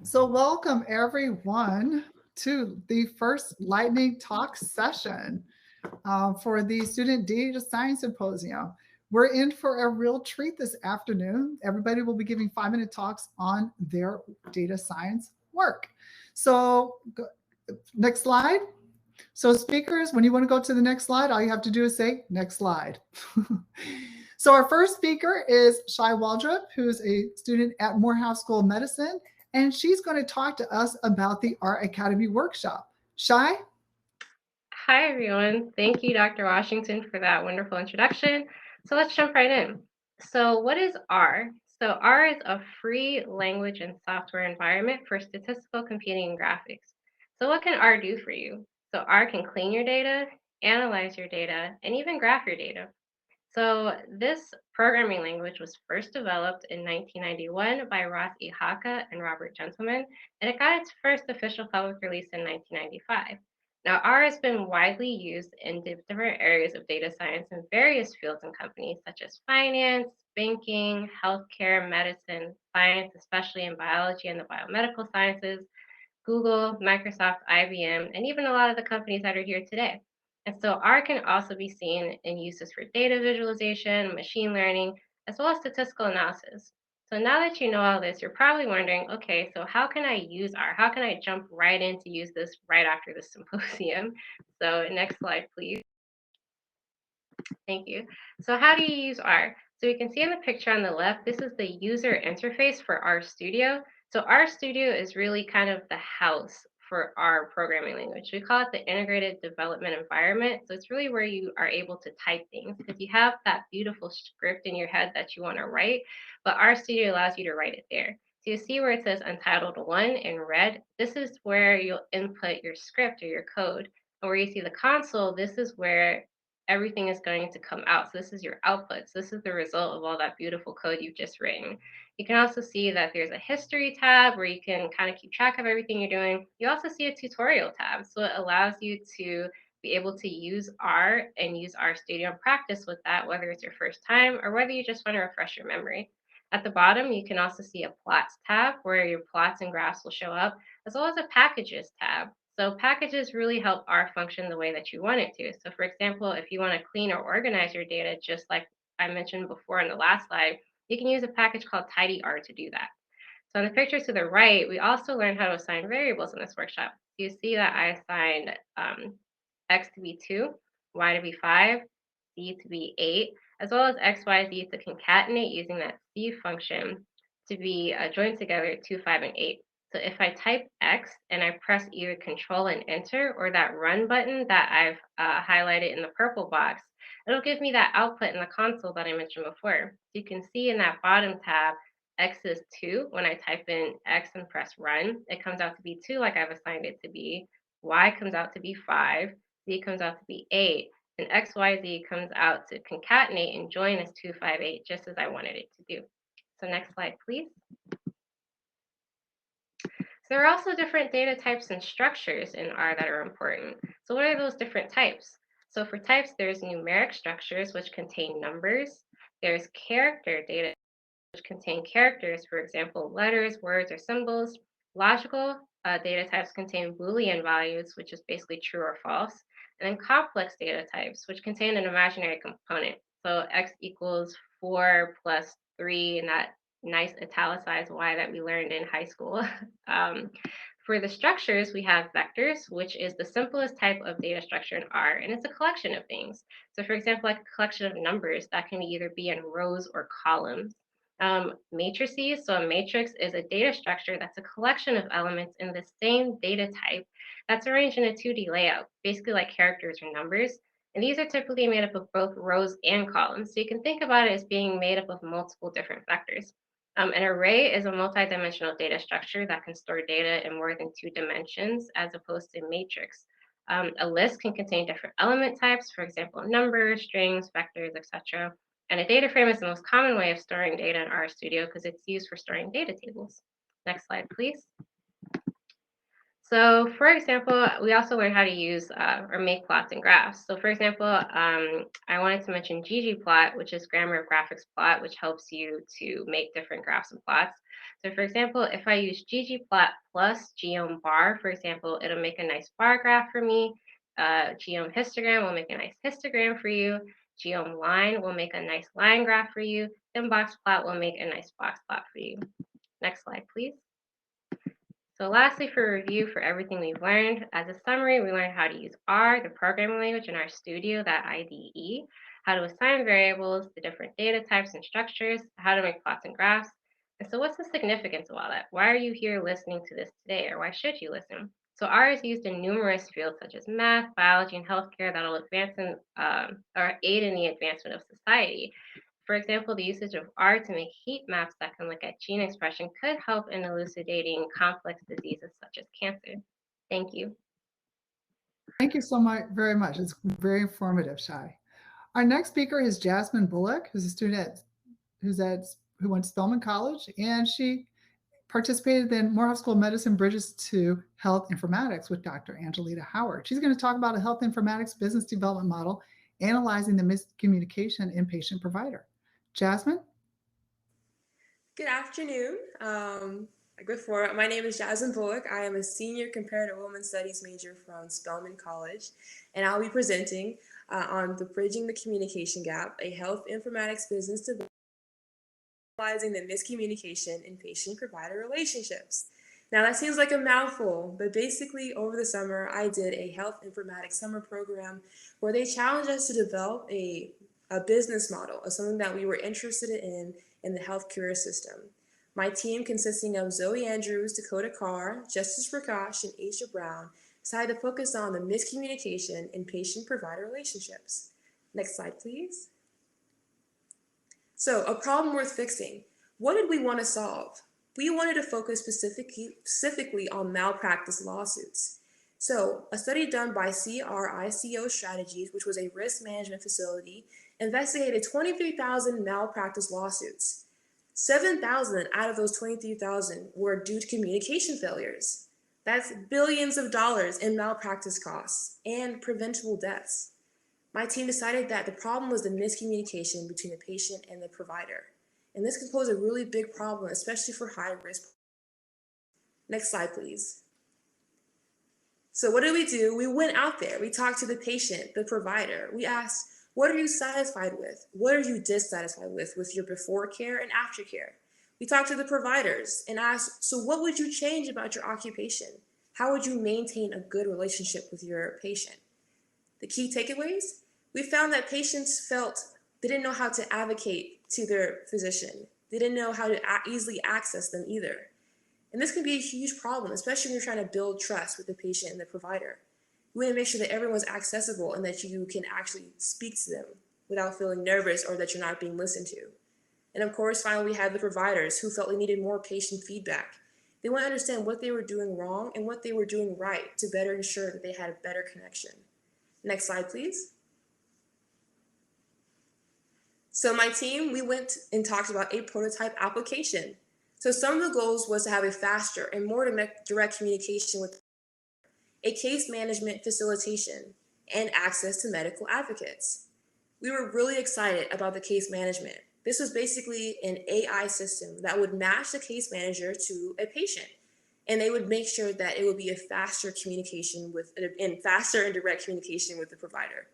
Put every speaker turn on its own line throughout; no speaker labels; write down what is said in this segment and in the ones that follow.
So welcome everyone to the first lightning talk session for the Student Data Science Symposium. We're in for a real treat this afternoon. Everybody will be giving 5-minute talks on their data science work. So next slide. So speakers, when you want to go to the next slide, all you have to do is say next slide. So our first speaker is Shai Waldrip, who's a student at Morehouse School of Medicine, and she's going to talk to us about the Art Academy workshop. Shai?
Hi, everyone. Thank you, Dr. Washington, for that wonderful introduction. So let's jump right in. So what is R? So R is a free language and software environment for statistical computing and graphics. So what can R do for you? So R can clean your data, analyze your data, and even graph your data. So this programming language was first developed in 1991 by Ross E. Haka and Robert Gentleman, and it got its first official public release in 1995. Now, R has been widely used in different areas of data science in various fields and companies such as finance, banking, healthcare, medicine, science, especially in biology and the biomedical sciences, Google, Microsoft, IBM, and even a lot of the companies that are here today. And so R can also be seen in uses for data visualization, machine learning, as well as statistical analysis. So now that you know all this, you're probably wondering, okay, so how can I use R? How can I jump right in to use this right after the symposium? So next slide, please. Thank you. So how do you use R? So you can see in the picture on the left, this is the user interface for R Studio. So R Studio is really kind of the house for our programming language. We call it the integrated development environment. So it's really where you are able to type things because you have that beautiful script in your head that you want to write, but R Studio allows you to write it there. So you see where it says Untitled 1 in red, this is where you'll input your script or your code. And where you see the console, this is where everything is going to come out. So this is your output. So this is the result of all that beautiful code you've just written. You can also see that there's a history tab where you can kind of keep track of everything you're doing. You also see a tutorial tab. So it allows you to be able to use R and use R Studio and practice with that, whether it's your first time or whether you just want to refresh your memory. At the bottom, you can also see a plots tab where your plots and graphs will show up, as well as a packages tab. So packages really help R function the way that you want it to. So for example, if you want to clean or organize your data, just like I mentioned before in the last slide, you can use a package called tidyr to do that. So in the picture to the right, we also learned how to assign variables in this workshop. So you see that I assigned x to be 2, y to be 5, z to be 8, as well as x, y, z to concatenate using that c function to be joined together 2, 5, and 8. So if I type X and I press either Control and Enter or that Run button that I've highlighted in the purple box, it'll give me that output in the console that I mentioned before. So you can see in that bottom tab, X is 2. When I type in X and press Run, it comes out to be 2 like I've assigned it to be. Y comes out to be 5. Z comes out to be 8. And X, Y, Z comes out to concatenate and join as 2, 5, 8, just as I wanted it to do. So next slide, please. So there are also different data types and structures in R that are important. So what are those different types? So for types, there's numeric structures, which contain numbers. There's character data, which contain characters, for example, letters, words, or symbols. Logical data types contain Boolean values, which is basically true or false. And then complex data types, which contain an imaginary component. So x equals 4 plus 3, and that nice italicized y that we learned in high school. For the structures, we have vectors, which is the simplest type of data structure in R, and it's a collection of things. So for example, like a collection of numbers that can either be in rows or columns. Matrices, so a matrix is a data structure that's a collection of elements in the same data type that's arranged in a 2D layout, basically like characters or numbers. And these are typically made up of both rows and columns. So you can think about it as being made up of multiple different vectors. An array is a multidimensional data structure that can store data in more than 2 dimensions as opposed to matrix. A list can contain different element types, for example, numbers, strings, vectors, etc. And a data frame is the most common way of storing data in RStudio because it's used for storing data tables. Next slide, please. So for example, we also learned how to use or make plots and graphs. So for example, I wanted to mention ggplot, which is grammar of graphics plot, which helps you to make different graphs and plots. So for example, if I use ggplot plus geom bar, for example, it'll make a nice bar graph for me. Geom histogram will make a nice histogram for you. Geom line will make a nice line graph for you. Then box plot will make a nice box plot for you. Next slide, please. So lastly, for review for everything we've learned, as a summary, we learned how to use R, the programming language in our studio, that IDE, how to assign variables, the different data types and structures, how to make plots and graphs. And so what's the significance of all that? Why are you here listening to this today, or why should you listen? So R is used in numerous fields such as math, biology, and healthcare that will advance in, or aid in the advancement of society. For example, the usage of R to make heat maps that can look at gene expression could help in elucidating complex diseases such as cancer. Thank you.
Thank you so much, very much. It's very informative, Shai. Our next speaker is Jazmyne Bullock, who's a student who went to Spelman College, and she participated in Morehouse School of Medicine Bridges to Health Informatics with Dr. Angelita Howard. She's going to talk about a health informatics business development model, analyzing the miscommunication in patient-provider. Jazmyne?
Good afternoon. Like before, my name is Jazmyne Bullock. I am a senior comparative women's studies major from Spelman College, and I'll be presenting on the Bridging the Communication Gap, a health informatics business development analyzing the miscommunication in patient-provider relationships. Now that seems like a mouthful, but basically over the summer, I did a health informatics summer program where they challenged us to develop a business model of something that we were interested in the healthcare system. My team, consisting of Zoe Andrews, Dakota Carr, Justice Prakash, and Aisha Brown, decided to focus on the miscommunication in patient-provider relationships. Next slide, please. So, a problem worth fixing. What did we want to solve? We wanted to focus specifically on malpractice lawsuits. So, a study done by CRICO Strategies, which was a risk management facility, investigated 23,000 malpractice lawsuits. 7,000 out of those 23,000 were due to communication failures. That's billions of dollars in malpractice costs and preventable deaths. My team decided that the problem was the miscommunication between the patient and the provider. And this can pose a really big problem, especially for high risk. Next slide, please. So what did we do? We went out there. We talked to the patient, the provider. We asked, what are you satisfied with? What are you dissatisfied with your before care and after care? We talked to the providers and asked, so what would you change about your occupation? How would you maintain a good relationship with your patient? The key takeaways? We found that patients felt they didn't know how to advocate to their physician. They didn't know how to easily access them either. And this can be a huge problem, especially when you're trying to build trust with the patient and the provider. You want to make sure that everyone's accessible and that you can actually speak to them without feeling nervous or that you're not being listened to. And of course, finally, we had the providers who felt they needed more patient feedback. They want to understand what they were doing wrong and what they were doing right to better ensure that they had a better connection. Next slide, please. So my team, we went and talked about a prototype application. So some of the goals was to have a faster and more direct communication with a case management facilitation and access to medical advocates. We were really excited about the case management. This was basically an AI system that would match the case manager to a patient. And they would make sure that it would be a faster communication faster and direct communication with the provider.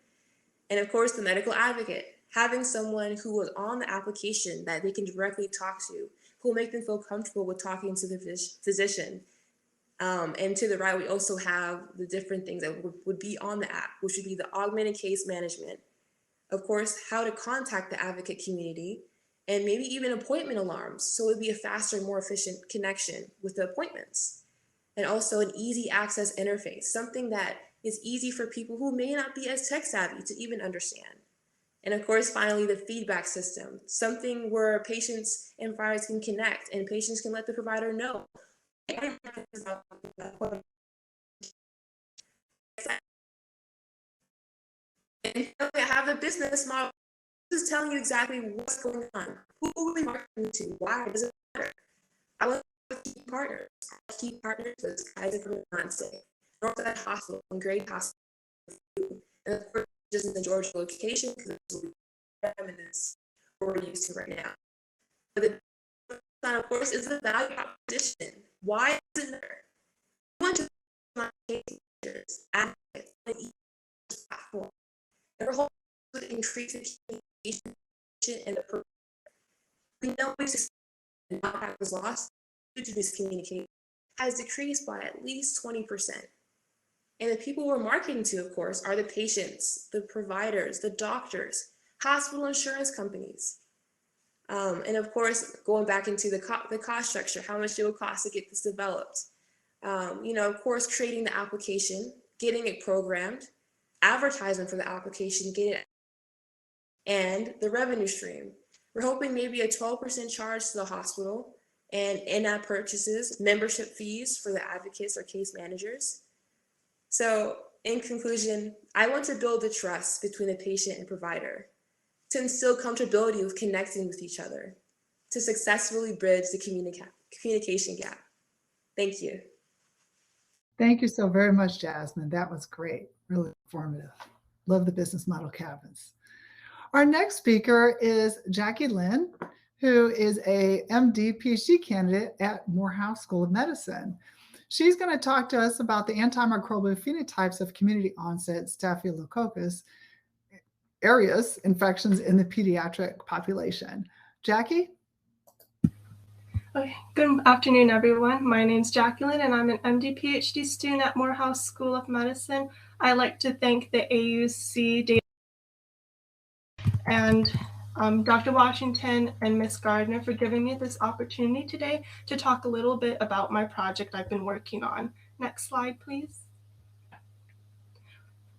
And of course, the medical advocate, having someone who was on the application that they can directly talk to, who will make them feel comfortable with talking to the physician. And to the right, we also have the different things that would be on the app, which would be the augmented case management. Of course, how to contact the advocate community, and maybe even appointment alarms. So it would be a faster, more efficient connection with the appointments. And also an easy access interface, something that is easy for people who may not be as tech savvy to even understand. And of course, finally, the feedback system, something where patients and providers can connect and patients can let the provider know. And I have a business model. This is telling you exactly what's going on, who are we marketing to, why does it matter. I want to key partners? Our key partners is Kaiser Permanente, Northside Hospital, and Great Hospital, and of course, just in the Georgia location, because this we're used to right now. But the sign, of course, is the value proposition. Why is it there? We want to teachers, advocates, and e-commerce platform. And we're hoping to increase the communication and the program. We know the malpractice loss due to miscommunication has decreased by at least 20%. And the people we're marketing to, of course, are the patients, the providers, the doctors, hospital insurance companies. And of course, going back into the cost structure, how much it will cost to get this developed. Of course, creating the application, getting it programmed, advertisement for the application, getting it, and the revenue stream. We're hoping maybe a 12% charge to the hospital and in-app purchases, membership fees for the advocates or case managers. So in conclusion, I want to build the trust between the patient and provider, to instill comfortability with connecting with each other, to successfully bridge the communication gap. Thank you.
Thank you so very much, Jasmine. That was great, really informative. Love the business model cabins. Our next speaker is Jackie Lynn, who is a MD PhD candidate at Morehouse School of Medicine. She's going to talk to us about the antimicrobial phenotypes of community-onset Staphylococcus aureus infections in the pediatric population. Jackie?
Okay. Good afternoon, everyone. My name is Jacqueline, and I'm an MD PhD student at Morehouse School of Medicine. I'd like to thank the AUC Data and Dr. Washington and Ms. Gardner for giving me this opportunity today to talk a little bit about my project I've been working on. Next slide, please.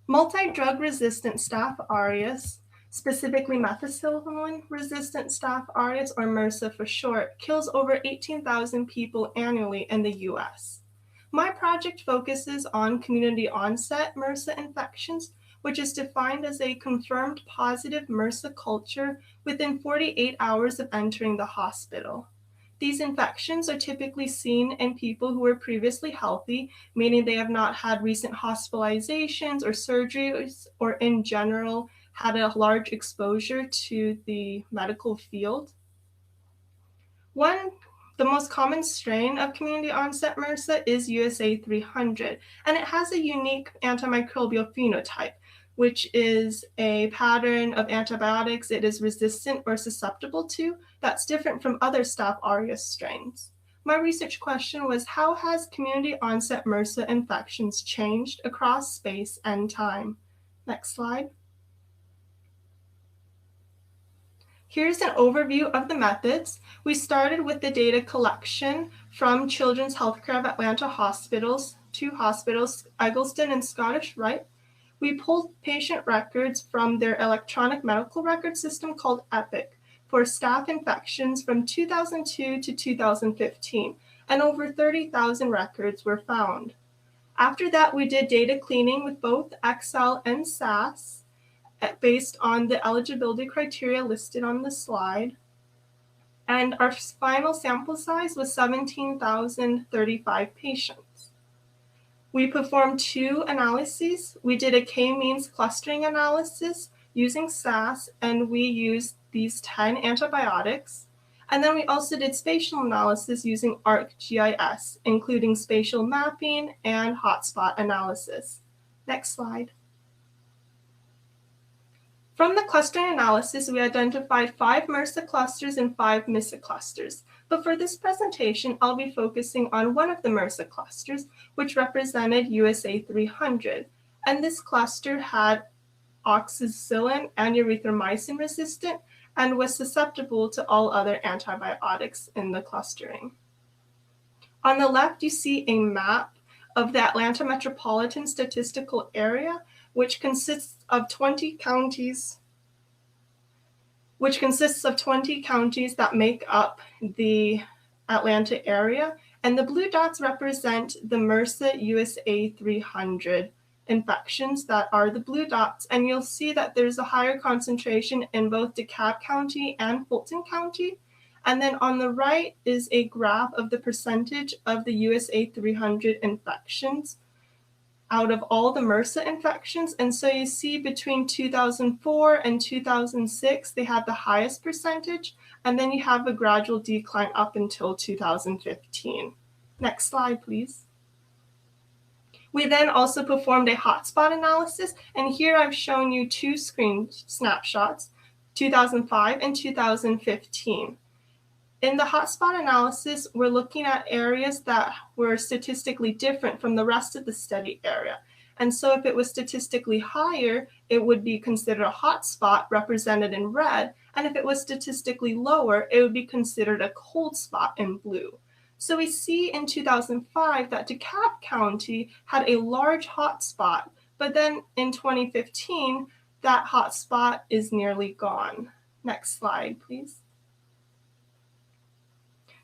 Multi-drug resistant Staph aureus, specifically methicillin-resistant Staph aureus, or MRSA for short, kills over 18,000 people annually in the US. My project focuses on community-onset MRSA infections, which is defined as a confirmed positive MRSA culture within 48 hours of entering the hospital. These infections are typically seen in people who were previously healthy, meaning they have not had recent hospitalizations or surgeries, or in general had a large exposure to the medical field. The most common strain of community-onset MRSA is USA 300, and it has a unique antimicrobial phenotype, which is a pattern of antibiotics it is resistant or susceptible to that's different from other Staph aureus strains. My research question was, how has community-onset MRSA infections changed across space and time? Next slide. Here's an overview of the methods. We started with the data collection from Children's Healthcare of Atlanta hospitals, two hospitals, Eggleston and Scottish Rite. We pulled patient records from their electronic medical record system called EPIC for staph infections from 2002 to 2015, and over 30,000 records were found. After that, we did data cleaning with both Excel and SAS based on the eligibility criteria listed on the slide. And our final sample size was 17,035 patients. We performed two analyses. We did a k-means clustering analysis using SAS, and we used these 10 antibiotics. And then we also did spatial analysis using ArcGIS, including spatial mapping and hotspot analysis. Next slide. From the clustering analysis, we identified 5 MRSA clusters and 5 MISA clusters. But for this presentation, I'll be focusing on one of the MRSA clusters, which represented USA 300. And this cluster had oxacillin and erythromycin resistant and was susceptible to all other antibiotics in the clustering. On the left, you see a map of the Atlanta Metropolitan Statistical Area, which consists of 20 counties that make up the Atlanta area. And the blue dots represent the MRSA USA 300 infections that are the blue dots. And you'll see that there's a higher concentration in both DeKalb County and Fulton County. And then on the right is a graph of the percentage of the USA 300 infections out of all the MRSA infections. And so you see between 2004 and 2006, they had the highest percentage, and then you have a gradual decline up until 2015. Next slide, please. We then also performed a hotspot analysis, and here I've shown you two screen snapshots, 2005 and 2015. In the hotspot analysis, we're looking at areas that were statistically different from the rest of the study area. And so if it was statistically higher, it would be considered a hotspot represented in red. And if it was statistically lower, it would be considered a cold spot in blue. So we see in 2005 that DeKalb County had a large hotspot, but then in 2015, that hotspot is nearly gone. Next slide, please.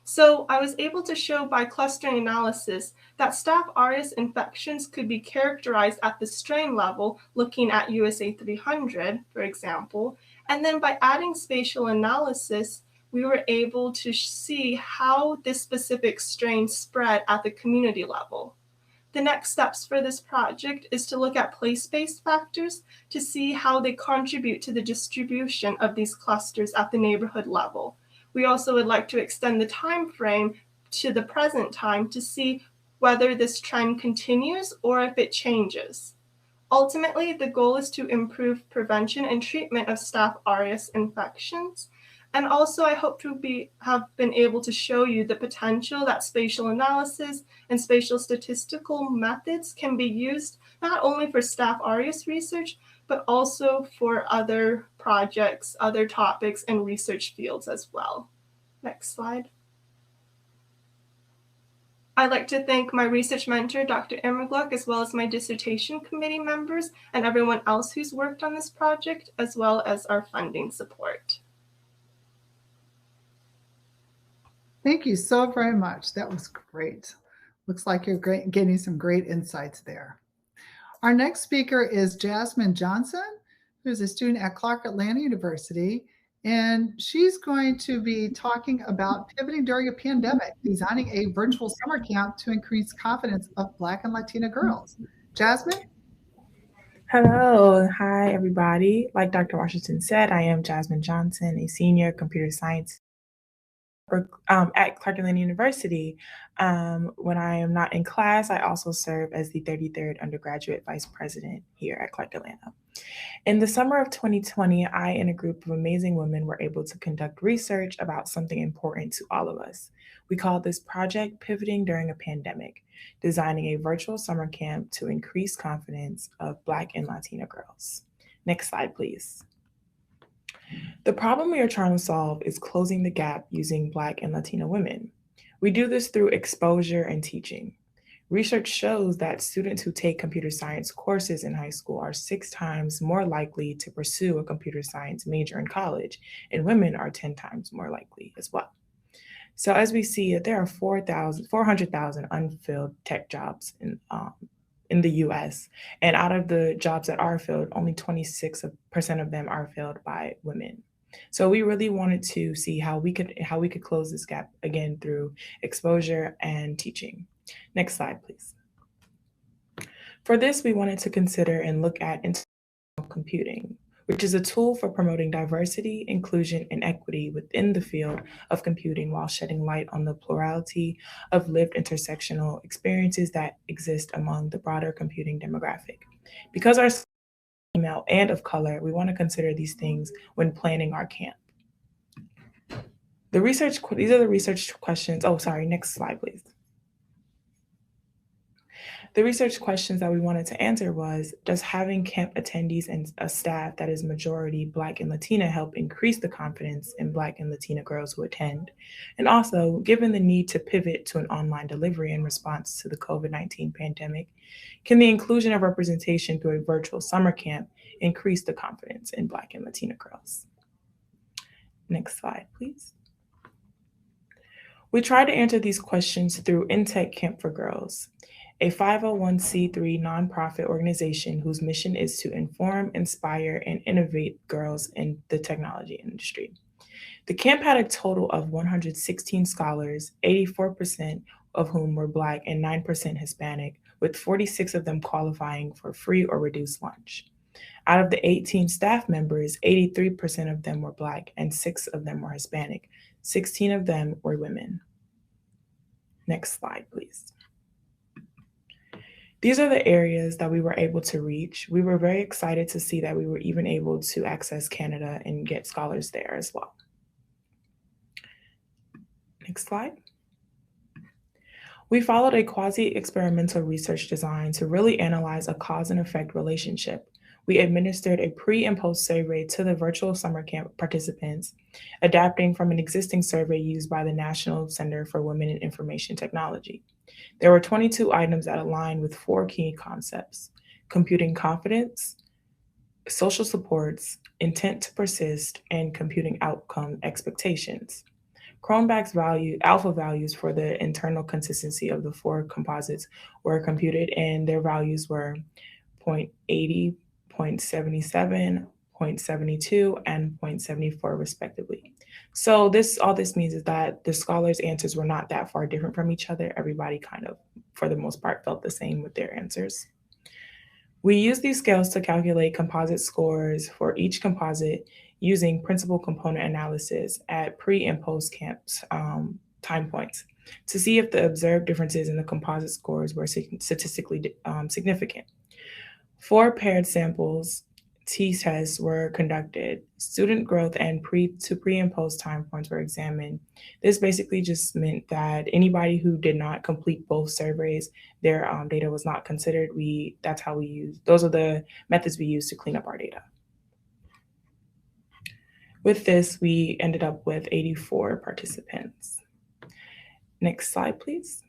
So I was able to show by clustering analysis that Staph aureus infections could be characterized at the strain level, looking at USA 300, for example. And then by adding spatial analysis, we were able to see how this specific strain spread at the community level. The next steps for this project is to look at place-based factors to see how they contribute to the distribution of these clusters at the neighborhood level. We also would like to extend the time frame to the present time to see whether this trend continues or if it changes. Ultimately, the goal is to improve prevention and treatment of Staph aureus infections. And also, I hope to have been able to show you the potential that spatial analysis and spatial statistical methods can be used not only for Staph aureus research, but also for other projects, other topics, and research fields as well. Next slide. I'd like to thank my research mentor, Dr. Immergluck, as well as my dissertation committee members and everyone else who's worked on this project, as well as our funding support.
Thank you so very much. That was great. Looks like you're getting some great insights there. Our next speaker is Jazmyne Johnson, who's a student at Clark Atlanta University, and she's going to be talking about pivoting during a pandemic, designing a virtual summer camp to increase confidence of Black and Latina girls. Jazmyne?
Hello. Hi, everybody. Like Dr. Washington said, I am Jazmyne Johnson, a senior computer science at Clark Atlanta University. When I am not in class, I also serve as the 33rd undergraduate vice president here at Clark Atlanta. In the summer of 2020, I and a group of amazing women were able to conduct research about something important to all of us. We called this project Pivoting During a Pandemic, designing a virtual summer camp to increase confidence of Black and Latina girls. Next slide, please. The problem we are trying to solve is closing the gap using Black and Latina women. We do this through exposure and teaching. Research shows that students who take computer science courses in high school are 6 times more likely to pursue a computer science major in college, and women are 10 times more likely as well. So as we see, there are 400,000 unfilled tech jobs in the US. And out of the jobs that are filled, only 26% of them are filled by women. So we really wanted to see how we could close this gap again through exposure and teaching. Next slide, please. For this, we wanted to consider and look at interactive computing, which is a tool for promoting diversity, inclusion, and equity within the field of computing while shedding light on the plurality of lived intersectional experiences that exist among the broader computing demographic. Because our female and of color, we want to consider these things when planning our camp. These are the research questions. Oh, sorry, next slide, please. The research questions that we wanted to answer was, does having camp attendees and a staff that is majority Black and Latina help increase the confidence in Black and Latina girls who attend? And also, given the need to pivot to an online delivery in response to the COVID-19 pandemic, can the inclusion of representation through a virtual summer camp increase the confidence in Black and Latina girls? Next slide, please. We tried to answer these questions through Intech Camp for Girls, a 501c3 nonprofit organization whose mission is to inform, inspire, and innovate girls in the technology industry. The camp had a total of 116 scholars, 84% of whom were Black and 9% Hispanic, with 46 of them qualifying for free or reduced lunch. Out of the 18 staff members, 83% of them were Black and 6 of them were Hispanic. 16 of them were women. Next slide, please. These are the areas that we were able to reach. We were very excited to see that we were even able to access Canada and get scholars there as well. Next slide. We followed a quasi-experimental research design to really analyze a cause and effect relationship. We administered a pre and post survey to the virtual summer camp participants, adapting from an existing survey used by the National Center for Women in Information Technology. There were 22 items that aligned with 4 key concepts: computing confidence, social supports, intent to persist, and computing outcome expectations. Cronbach's alpha values for the internal consistency of the 4 composites were computed, and their values were 0.80, 0.77, 0.72, and 0.74 respectively. So all this means is that the scholars' answers were not that far different from each other. Everybody kind of, for the most part, felt the same with their answers. We used these scales to calculate composite scores for each composite using principal component analysis at pre and post camps time points to see if the observed differences in the composite scores were statistically significant. 4 paired samples t-tests were conducted. Student growth and pre and post time points were examined. This basically just meant that anybody who did not complete both surveys, their data was not considered. Those are the methods we used to clean up our data. With this, we ended up with 84 participants. Next slide, please.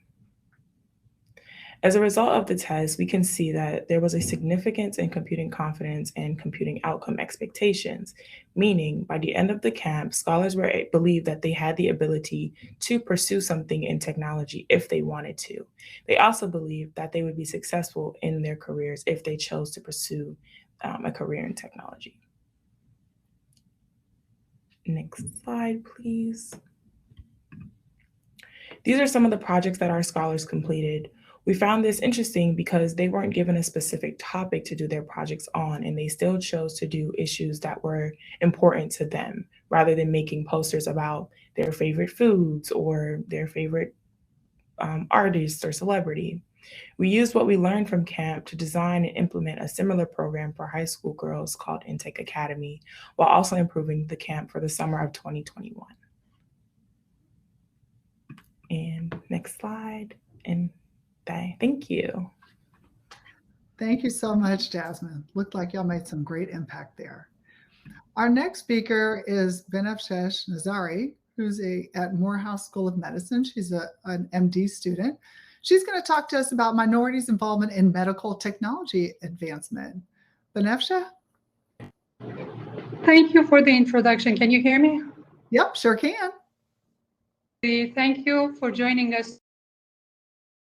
As a result of the test, we can see that there was a significance in computing confidence and computing outcome expectations, meaning by the end of the camp, scholars believed that they had the ability to pursue something in technology if they wanted to. They also believed that they would be successful in their careers if they chose to pursue a career in technology. Next slide, please. These are some of the projects that our scholars completed. We found this interesting because they weren't given a specific topic to do their projects on, and they still chose to do issues that were important to them, rather than making posters about their favorite foods or their favorite artist or celebrity. We used what we learned from camp to design and implement a similar program for high school girls called Intake Academy, while also improving the camp for the summer of 2021. And next slide. And thank you.
Thank you so much, Jazmyne. Looked like y'all made some great impact there. Our next speaker is Banafsheh Nazari, who's at Morehouse School of Medicine. She's an MD student. She's going to talk to us about minorities' involvement in medical technology advancement. Banafsheh?
Thank you for the introduction. Can you hear me?
Yep, sure can.
Thank you for joining us.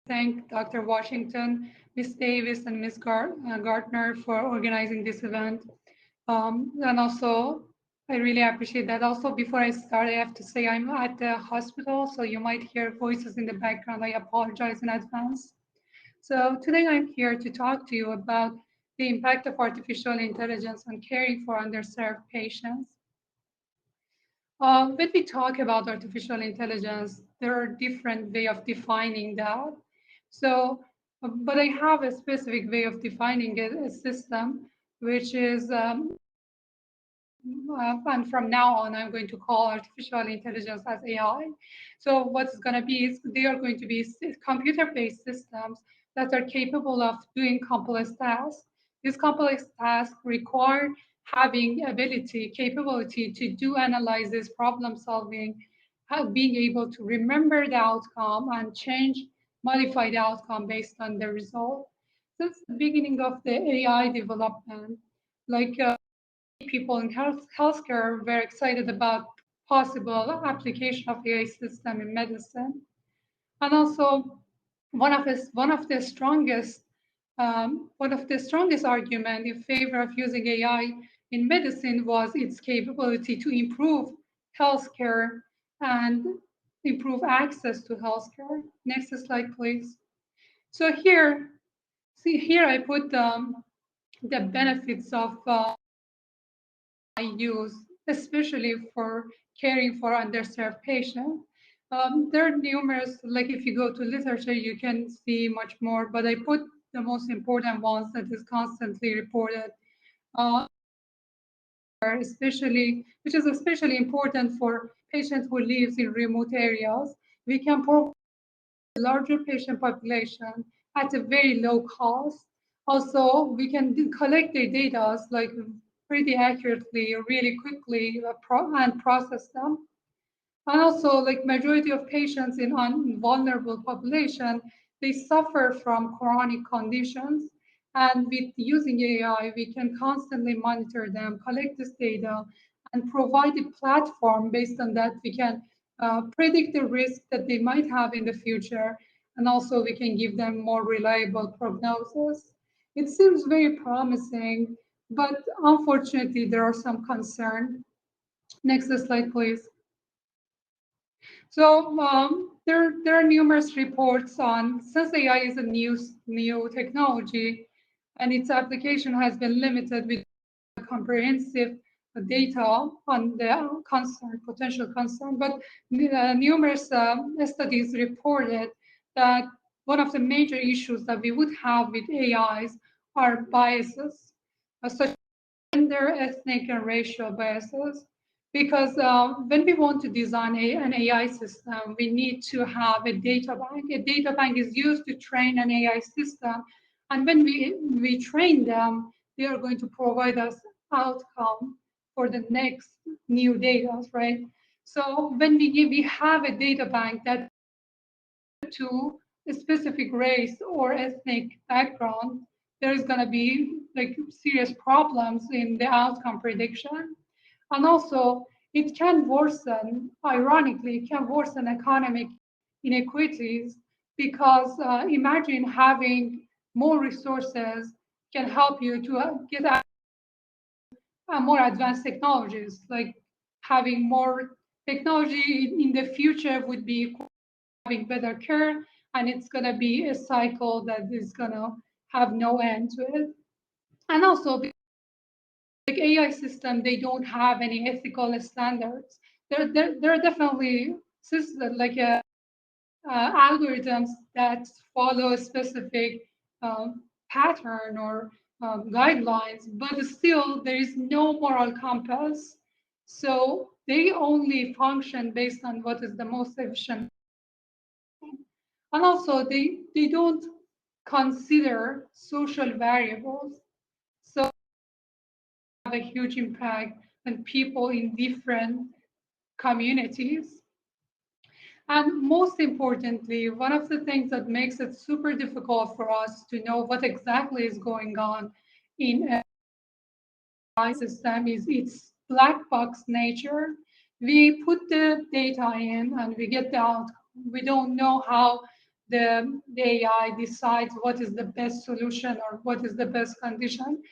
Thank Dr. Washington, Ms. Davis, and Ms. Gartner for organizing this event. And also, I really appreciate that. Also, before I start, I have to say I'm at the hospital, so you might hear voices in the background. I apologize in advance. So today I'm here to talk to you about the impact of artificial intelligence on caring for underserved patients. When we talk about artificial intelligence, there are different ways of defining that. So, but I have a specific way of defining a system, which is, and from now on, I'm going to call artificial intelligence as AI. So what's going to be is they are going to be computer-based systems that are capable of doing complex tasks. These complex tasks require having capability to do analysis, problem solving, being able to remember the outcome and modify the outcome based on the result. Since the beginning of the AI development, people in healthcare were excited about possible application of AI system in medicine. And also one of the strongest argument in favor of using AI in medicine was its capability to improve healthcare and improve access to healthcare. Next slide, please. So here, see here I put the benefits of use, especially for caring for underserved patients. There are numerous, like if you go to literature, you can see much more, but I put the most important ones that is constantly reported, which is especially important for patients who live in remote areas. We can provide a larger patient population at a very low cost. Also, we can collect the data like pretty accurately, really quickly, and process them. And also, like majority of patients in vulnerable population, they suffer from chronic conditions. And with using AI, we can constantly monitor them, collect this data, and provide a platform based on that. We can predict the risk that they might have in the future. And also we can give them more reliable prognosis. It seems very promising, but unfortunately, there are some concerns. Next slide, please. So there are numerous reports on, since AI is a new technology and its application has been limited with comprehensive data on the potential concern, but numerous studies reported that one of the major issues that we would have with AIs are biases, such as gender, ethnic, and racial biases. Because when we want to design an AI system, we need to have a data bank. A data bank is used to train an AI system. And when we train them, they are going to provide us outcome for the next new data, right? So when we have a data bank that to a specific race or ethnic background, there's going to be like serious problems in the outcome prediction. And also, it can worsen, ironically, it can worsen economic inequities because imagine having more resources can help you to get more advanced technologies, like having more technology in the future would be having better care, and it's going to be a cycle that is going to have no end to it. And also, like AI system, they don't have any ethical standards. There are definitely systems like algorithms that follow a specific pattern or guidelines, but still there is no moral compass. So they only function based on what is the most efficient. And also they don't consider social variables. So have a huge impact on people in different communities. And most importantly, one of the things that makes it super difficult for us to know what exactly is going on in a AI system is its black box nature. We put the data in and we get the outcome. We don't know how the AI decides what is the best solution or what is the best condition.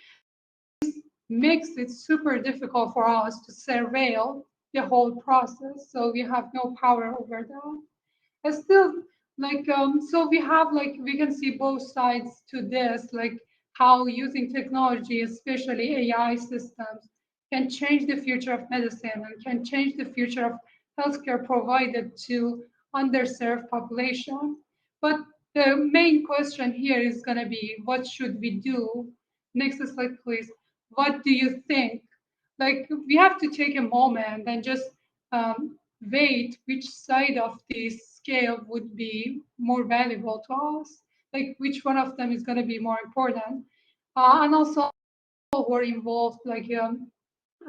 Makes it super difficult for us to surveil the whole process. So we have no power over that. And still, like, so we have, like, we can see both sides to this, like how using technology, especially AI systems, can change the future of medicine and can change the future of healthcare provided to underserved population. But the main question here is going to be, what should we do? Next slide, please. What do you think? Like, we have to take a moment and just weight which side of this scale would be more valuable to us, like which one of them is going to be more important. And also who are involved, like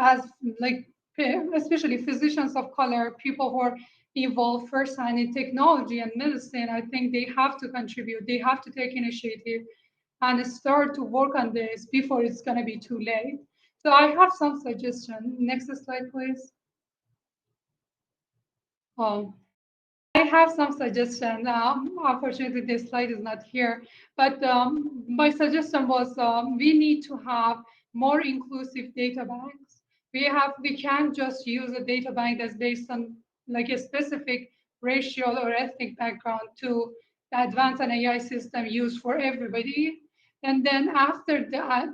as like especially physicians of color, people who are involved firsthand in technology and medicine, I think they have to contribute, they have to take initiative and start to work on this before it's going to be too late. So I have some suggestions. Next slide, please. I have some suggestions. Unfortunately, this slide is not here, but my suggestion was we need to have more inclusive data banks. We can't just use a data bank that's based on like a specific racial or ethnic background to advance an AI system used for everybody. And then after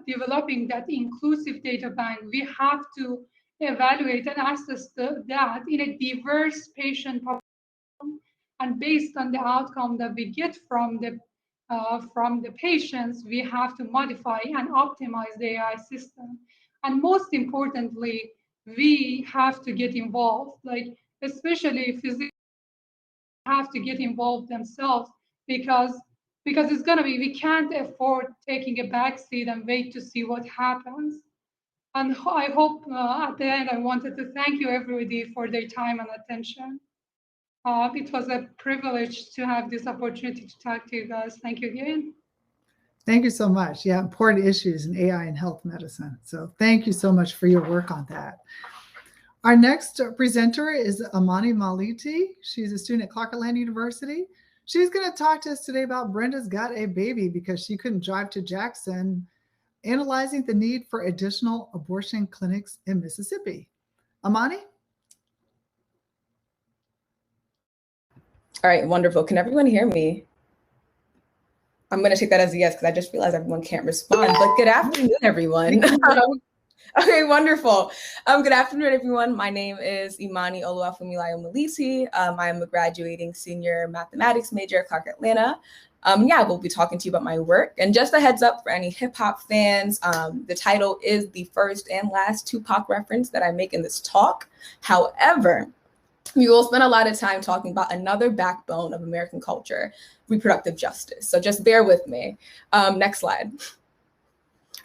developing that inclusive data bank, we have to evaluate and assess that in a diverse patient population. And based on the outcome that we get from the patients, we have to modify and optimize the AI system. And most importantly, we have to get involved, like especially physicians have to get involved themselves because it's going to be, we can't afford taking a back seat and wait to see what happens. And I hope at the end, I wanted to thank you everybody for their time and attention. It was a privilege to have this opportunity to talk to you guys. Thank you again.
Thank you so much. Yeah, important issues in AI and health medicine. So thank you so much for your work on that. Our next presenter is Imani Maliti. She's a student at Clark-Atlanta University. She's going to talk to us today about Brenda's got a baby because she couldn't drive to Jackson, analyzing the need for additional abortion clinics in Mississippi. Imani?
All right, wonderful. Can everyone hear me? I'm going to take that as a yes because I just realized everyone can't respond. But good afternoon, everyone. Okay, wonderful. Good afternoon, everyone. My name is Imani Oluwafumilayo Maliti. I am a graduating senior mathematics major at Clark-Atlanta. We'll be talking to you about my work. And just a heads up for any hip hop fans, the title is the first and last Tupac reference that I make in this talk. However, we will spend a lot of time talking about another backbone of American culture, reproductive justice. So just bear with me. Next slide.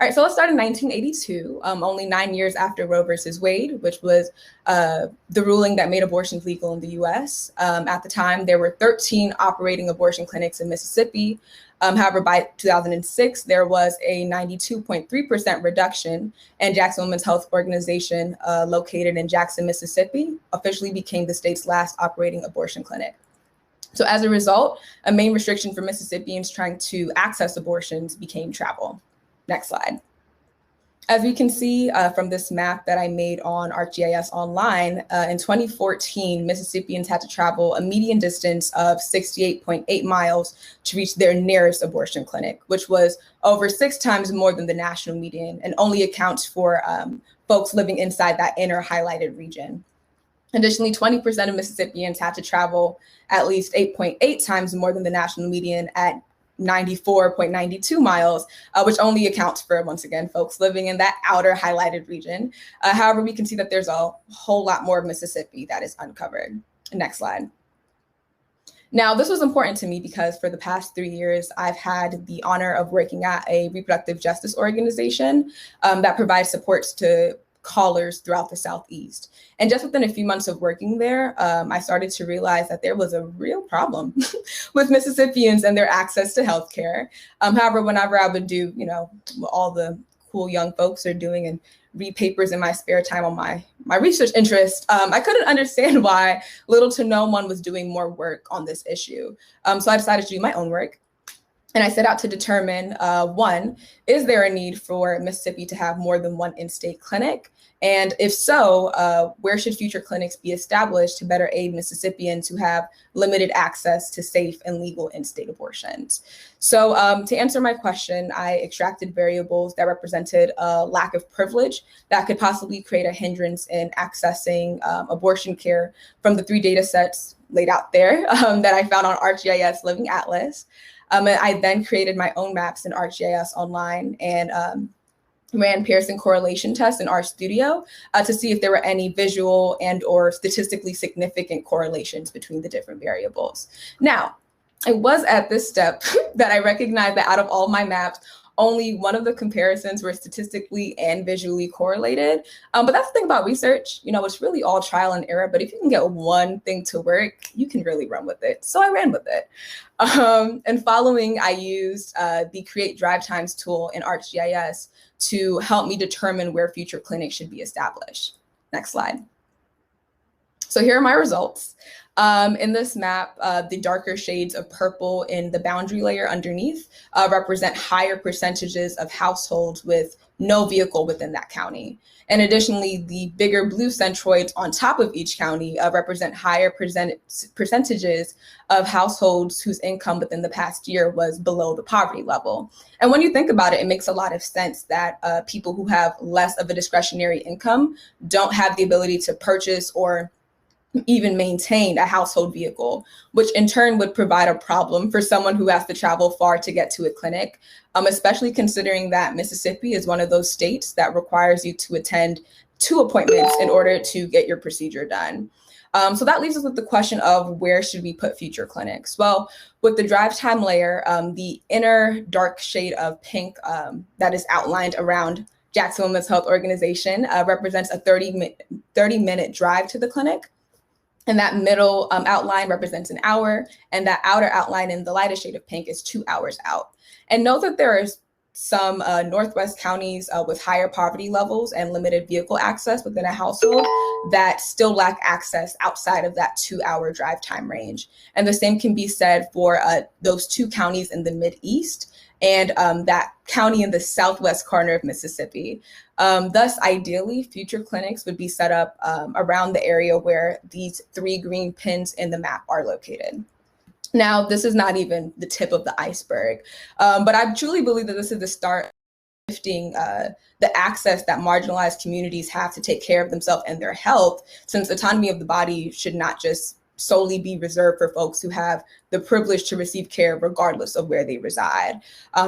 All right, so let's start in 1982, only 9 years after Roe versus Wade, which was the ruling that made abortions legal in the US. At the time, there were 13 operating abortion clinics in Mississippi. However, by 2006, there was a 92.3% reduction, and Jackson Women's Health Organization, located in Jackson, Mississippi, officially became the state's last operating abortion clinic. So as a result, a main restriction for Mississippians trying to access abortions became travel. Next slide. As we can see from this map that I made on ArcGIS Online, in 2014, Mississippians had to travel a median distance of 68.8 miles to reach their nearest abortion clinic, which was over 6 times more than the national median and only accounts for folks living inside that inner highlighted region. Additionally, 20% of Mississippians had to travel at least 8.8 times more than the national median at 94.92 miles, which only accounts for, once again, folks living in that outer highlighted region. However, we can see that there's a whole lot more of Mississippi that is uncovered. Next slide. Now, this was important to me because for the past 3 years, I've had the honor of working at a reproductive justice organization that provides supports to callers throughout the Southeast. And just within a few months of working there, I started to realize that there was a real problem with Mississippians and their access to healthcare. However, whenever I would do, what all the cool young folks are doing and read papers in my spare time on my research interest, I couldn't understand why little to no one was doing more work on this issue. So I decided to do my own work. And I set out to determine, one, is there a need for Mississippi to have more than one in-state clinic? And if so, where should future clinics be established to better aid Mississippians who have limited access to safe and legal in-state abortions? So to answer my question, I extracted variables that represented a lack of privilege that could possibly create a hindrance in accessing abortion care from the 3 data sets laid out there that I found on ArcGIS Living Atlas. And I then created my own maps in ArcGIS Online and ran Pearson correlation tests in RStudio to see if there were any visual and or statistically significant correlations between the different variables. Now, it was at this step that I recognized that out of all my maps, only one of the comparisons were statistically and visually correlated. But that's the thing about research, it's really all trial and error, but if you can get one thing to work, you can really run with it. So I ran with it. And following, I used the Create Drive Times tool in ArcGIS to help me determine where future clinics should be established. Next slide. So here are my results. In this map, the darker shades of purple in the boundary layer underneath represent higher percentages of households with no vehicle within that county. And additionally, the bigger blue centroids on top of each county represent higher percentages of households whose income within the past year was below the poverty level. And when you think about it, it makes a lot of sense that people who have less of a discretionary income don't have the ability to purchase or even maintain a household vehicle, which in turn would provide a problem for someone who has to travel far to get to a clinic, especially considering that Mississippi is one of those states that requires you to attend 2 appointments in order to get your procedure done. So that leaves us with the question of where should we put future clinics? Well, with the drive time layer, the inner dark shade of pink that is outlined around Jackson Women's Health Organization represents a 30-minute drive to the clinic. And that middle outline represents an hour, and that outer outline in the lightest shade of pink is 2 hours out. And note that there are some Northwest counties with higher poverty levels and limited vehicle access within a household that still lack access outside of that 2-hour drive time range. And the same can be said for those 2 counties in the Mideast and that county in the southwest corner of Mississippi. Thus, ideally, future clinics would be set up around the area where these 3 green pins in the map are located. Now, this is not even the tip of the iceberg, but I truly believe that this is the start of shifting the access that marginalized communities have to take care of themselves and their health, since autonomy of the body should not just solely be reserved for folks who have the privilege to receive care regardless of where they reside.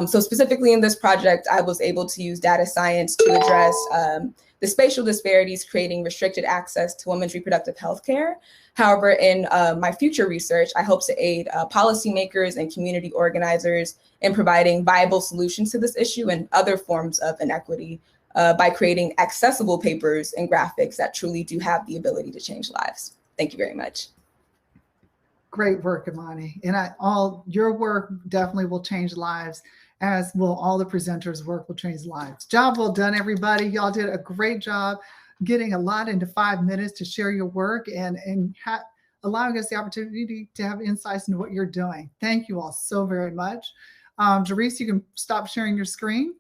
So specifically in this project, I was able to use data science to address the spatial disparities creating restricted access to women's reproductive health care. However, in my future research, I hope to aid policymakers and community organizers in providing viable solutions to this issue and other forms of inequity by creating accessible papers and graphics that truly do have the ability to change lives. Thank you very much.
Great work, Imani. And all your work definitely will change lives, as will all the presenters' work will change lives. Job well done, everybody. Y'all did a great job getting a lot into 5 minutes to share your work and allowing us the opportunity to have insights into what you're doing. Thank you all so very much. Jerice, you can stop sharing your screen.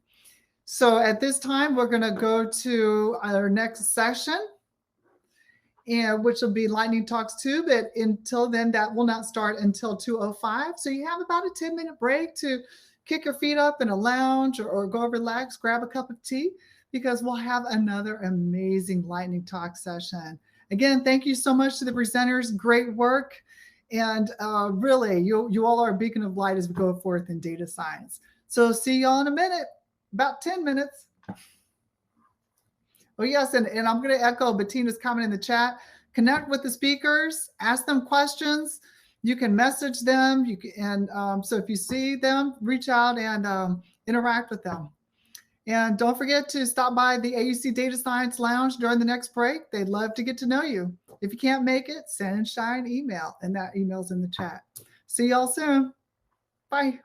So at this time, we're going to go to our next session, and which will be Lightning Talks 2, but until then, that will not start until 2:05. So you have about a 10-minute break to kick your feet up in a lounge or go relax, grab a cup of tea, because we'll have another amazing Lightning Talk session. Again, thank you so much to the presenters. Great work. And really, you all are a beacon of light as we go forth in data science. So see y'all in a minute, about 10 minutes. Oh, yes, and I'm going to echo Bettina's comment in the chat. Connect with the speakers, ask them questions. You can message them. So if you see them, reach out and interact with them. And don't forget to stop by the AUC Data Science Lounge during the next break. They'd love to get to know you. If you can't make it, send Shai an email, and that email's in the chat. See y'all soon. Bye.